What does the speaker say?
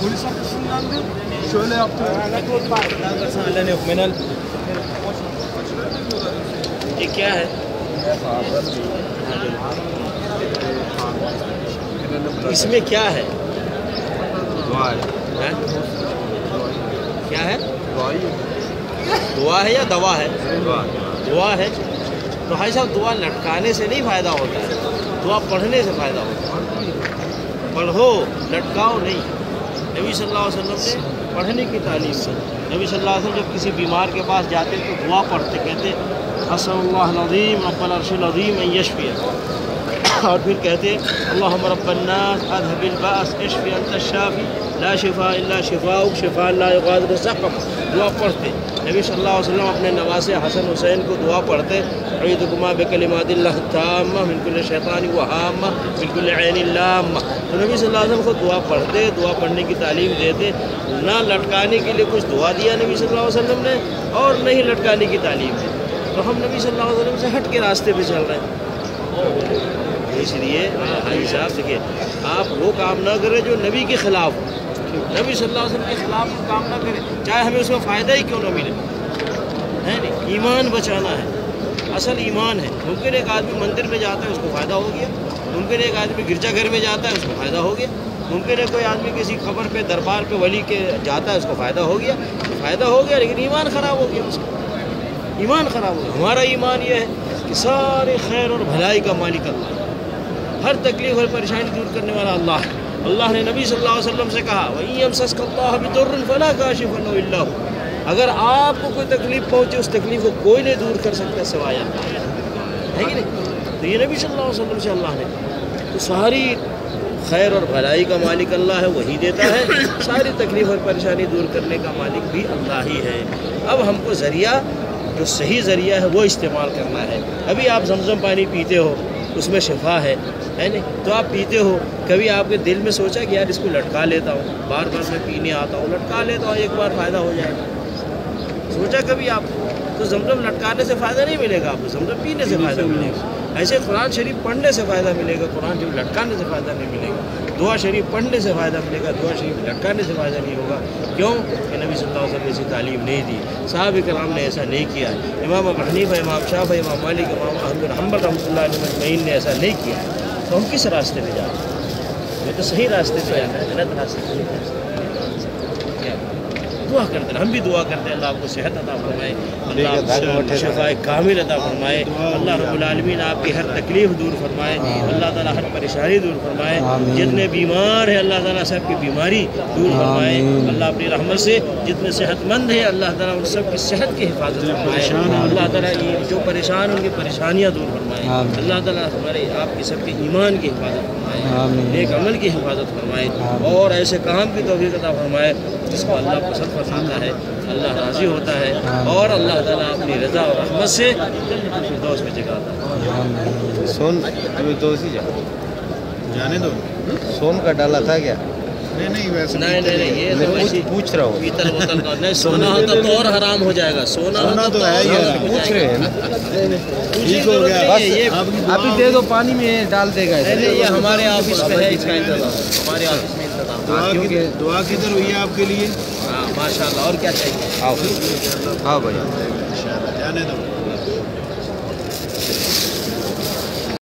Polis açısından da şöyle yaptı. ये क्या है? इसमें क्या है? हैं? क्या है? दुआ है या दवा है? दुआ है। तो भाई साहब दुआ लटकाने से नहीं फ़ायदा होता है, दुआ पढ़ने से फ़ायदा होता है। पढ़ो, लटकाओ नहीं। नबी सल्लल्लाहु अलैहि वसल्लम ने पढ़ने की तालीम दी। नबी सल्लल्लाहु अलैहि वसल्लम जब किसी बीमार के पास जाते तो दुआ पढ़ते, कहते अस्सलामुअल अज़ीम रब्बल अर्शिल अज़ीम अन यशफिय, और फिर कहते अल्लाहुम्मा रब्बन नास अज़हिबिल बास इश्फि अंता शाफी ला शिफा इल्ला शिफाउक शिफा ला युगादिरु सक़म। दुआ पढ़ते। नबी सल्लल्लाहु अलैहि वसल्लम अपने नवासे हसन हुसैन को दुआ पढ़ते अऊज़ुबिकुमा बिकलिमातिल्लाहि ताम्मा मिन कुल्लि शैतानिन व हाम्मा मिन कुल्लि ऐनिन लाम्मा। तो नबी सल्लल्लाहु अलैहि वसल्लम को दुआ पढ़ते, दुआ पढ़ने की तालीम देते। ना लटकाने के लिए कुछ दुआ दिया नबी सल्लल्लाहु अलैहि वसल्लम ने, और नहीं लटकाने की तालीम दी। तो हम नबी सल्लल्लाहु अलैहि वसल्लम से हट के रास्ते पे चल रहे हैं। इसलिए भाई साहब देखिए, आप वो काम ना करें जो नबी के ख़िलाफ़ हो। नबी सल्लल्लाहु अलैहि वसल्लम के ख़िलाफ़ काम ना करें, चाहे हमें उसमें फ़ायदा ही क्यों ना मिले, है नहीं। ईमान बचाना है, असल ईमान है। मुमकिन एक आदमी मंदिर में जाता है उसको फ़ायदा हो गया, मुमकिन एक आदमी गिरजाघर में जाता है उसको फ़ायदा हो गया, मुमकिन है कोई आदमी किसी खबर पे दरबार पे वली के जाता है उसको फ़ायदा हो गया, लेकिन ईमान ख़राब हो गया उसका, ईमान ख़राब हो गया। हमारा ईमान ये है कि सारे खैर और भलाई का मालिक अल्लाह, हर तकलीफ़ और परेशानी दूर करने वाला अल्लाह है। अल्लाह ने नबी सल्लल्लाहु अलैहि वसल्लम से कहा वइन यमसस्कल्लाहु बिदुर्रिन फला काशिफ लहु इल्ला हु, अगर आपको कोई तकलीफ़ पहुँचे उस तकलीफ़ को कोई नहीं दूर कर सकता सिवाय अल्लाह, है कि नहीं। तो ये नबी सल्लल्लाहु अलैहि वसल्लम से अल्लाह ने, तो सारी खैर और भलाई का मालिक अल्लाह है, वही देता है। सारी तकलीफ़ और परेशानी दूर करने का मालिक भी अल्लाह ही है। अब हमको ज़रिया, जो सही ज़रिया है वो इस्तेमाल करना है। अभी आप ज़मज़म पानी पीते हो, उसमें शिफा है नहीं, तो आप पीते हो। कभी आपके दिल में सोचा कि यार इसको लटका लेता हूँ, बार बार मैं पीने आता हूँ, लटका लेता हूँ, एक बार फ़ायदा हो जाएगा। सोचा कभी आप? तो ज़मज़म लटकाने से फ़ायदा नहीं मिलेगा आपको, ज़मज़म पीने से फ़ायदा मिलेगा। ऐसे कुरान शरीफ पढ़ने से फ़ायदा मिलेगा, कुरान शरीफ लटकाने से फ़ायदा नहीं मिलेगा। दुआ शरीफ पढ़ने से फ़ायदा मिलेगा, दुआ शरीफ लटकाने से फ़ायदा नहीं होगा। क्यों? कि नबी सल्लल्लाहु अलैहि वसल्लम ऐसी तालीम नहीं दी, सहाबा किराम ने ऐसा नहीं किया, इमाम अबू हनीफा, इमाम शाफी, इमाम मालिक, इमाम अहमद बिन हंबल रहमतुल्लाह अलैहि अजमईन ने ऐसा नहीं किया। तो हम किस रास्ते पे जा रहे हैं? ये तो सही रास्ते पे जाना है, गलत रास्ते पे नहीं जा सकते। दुआ करते हैं, हम भी दुआ करते हैं अल्लाह आपको सेहत अता फरमाए, अल्लाह आपको शफ़ाए कामिल अता फरमाए, अल्लाह रब्बुल आलमीन आपकी हर तकलीफ़ दूर फरमाए, अल्लाह ताला हर परेशानी दूर फरमाए। जितने बीमार हैं अल्लाह ताला सबकी बीमारी दूर फरमाए। अल्लाह अपनी रहमत से जितने सेहतमंद हैं अल्लाह ताला उन सब की सेहत की हिफाजत फरमाए। अल्लाह ताला ये जो परेशान उनकी परेशानियाँ दूर फरमाए। अल्लाह ताला हमारे आपके सबके ईमान की हिफाजत फरमाए, नेक अमल की हिफाजत फरमाए, और ऐसे काम की तौफीक अता फरमाए जिसको अल्लाह पसंद फरमाता है, अल्लाह राज़ी होता है, और अल्लाह ताला अपनी रज़ा और रहमत से फिरदौस में जगाता है। सोन फिरदौस ही जाने दो। सोन का डाला था क्या? नहीं वैसे नहीं, ये तो वैसे पूछ रहा हूँ। पीतल बोतल का नहीं, सोना होता तो और हराम हो जाएगा। सोना तो है ही, पूछ रहे हैं ना। ठीक हो गया, ये अभी दे दो, पानी में डाल देगा। नहीं, ये हमारे ऑफिस में है, इसका इंतजाम हमारे ऑफिस में इंतजाम। दुआ किधर हुई है आपके लिए? हाँ माशाल्लाह, और क्या चाहिए? आओ भाई, जाने दो।